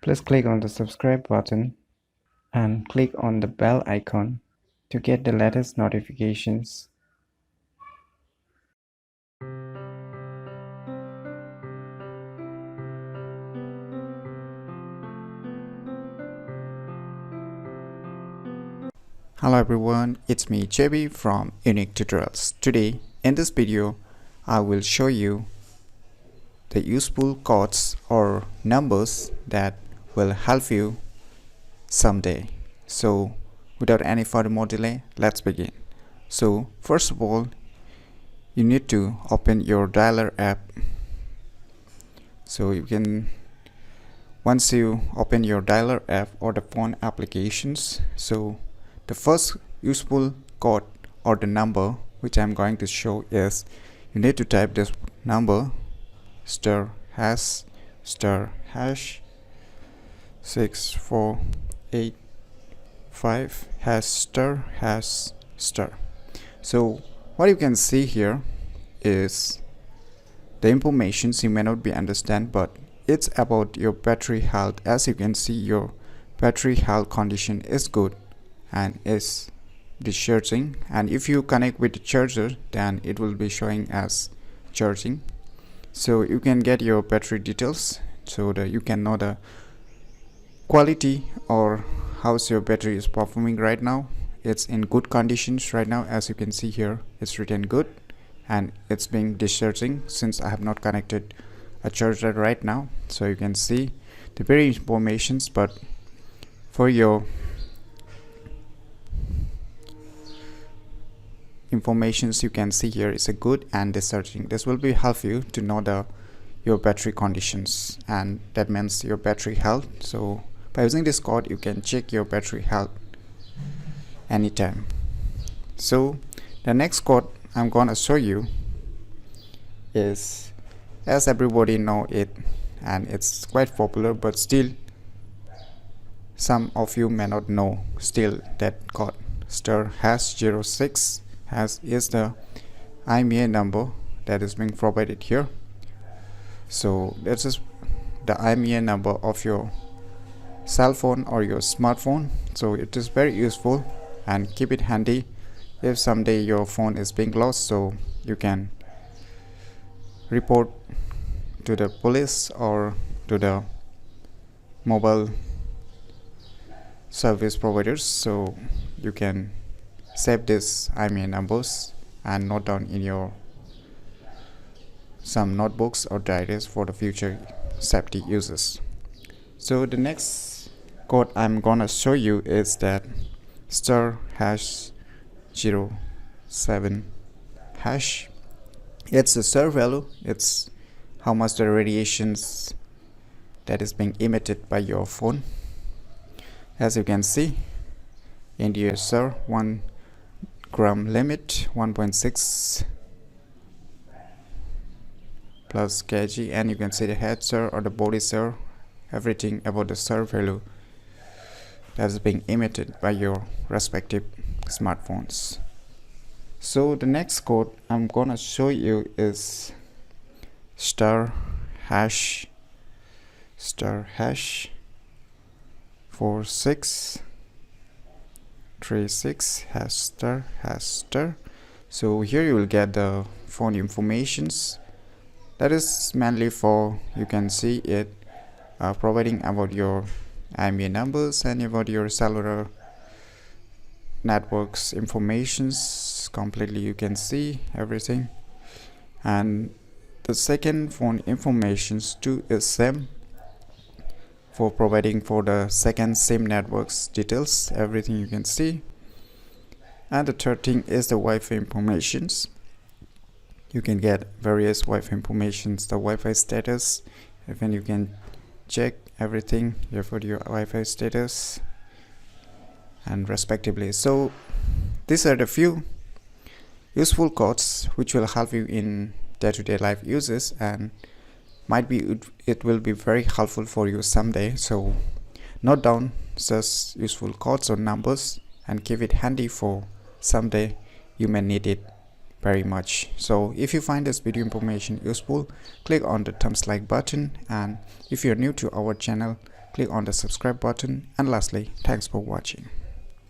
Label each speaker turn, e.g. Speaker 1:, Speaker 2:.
Speaker 1: Please click on the subscribe button and click on the bell icon to get the latest notifications. Hello everyone, it's me JB from UniqueTutorials. Today in this video I will show you the useful codes or numbers that will help you someday. So without any further more delay, let's begin. So first of all, you need to open your dialer app. So you can, once you open your dialer app or the phone applications, so the first useful code or the number which I'm going to show is you need to type this number *hash *64855#*. So what you can see here is the information you may not be understand, but it's about your battery health. As you can see, your battery health condition is good and is discharging, and if you connect with the charger then it will be showing as charging. So you can get your battery details so that you can know the quality or how's your battery is performing right now. It's in good conditions right now. As you can see here, it's written good and it's being discharging since I have not connected a charger right now. So you can see the very informations, but for your informations you can see here is a good and discharging. This will be help you to know your battery conditions, and that means your battery health. So by using this code you can check your battery health anytime. So the next code I'm gonna show you is, as everybody know it and it's quite popular, but still some of you may not know still that code. *#06 is the IMEI number that is being provided here. So this is the IMEI number of your cell phone or your smartphone. So it is very useful and keep it handy if someday your phone is being lost, so you can report to the police or to the mobile service providers. So you can save this IMEI numbers and note down in your some notebooks or diaries for the future safety uses. So the next code I'm gonna show you is that *#07#. It's the star value, it's how much the radiations that is being emitted by your phone. As you can see in the sir, 1 gram limit, 1.6 plus kg, and you can see the head sir or the body sir, everything about the sir value that is being emitted by your respective smartphones. So the next code I'm gonna show you is *#46#. So here you will get the phone informations. That is mainly for, you can see it providing about your IMEI numbers and about your cellular networks informations completely. You can see everything. And the second phone informations too is same for providing for the second SIM networks details, everything you can see. And the third thing is the Wi-Fi informations. You can get various Wi-Fi informations, the Wi-Fi status, even you can check everything here for your Wi-Fi status and respectively. So these are the few useful codes which will help you in day-to-day life uses, and might be it will be very helpful for you someday. So note down such useful codes or numbers and keep it handy for someday you may need it very much. So if you find this video information useful, click on the thumbs like button, and if you're new to our channel, click on the subscribe button, and lastly, thanks for watching.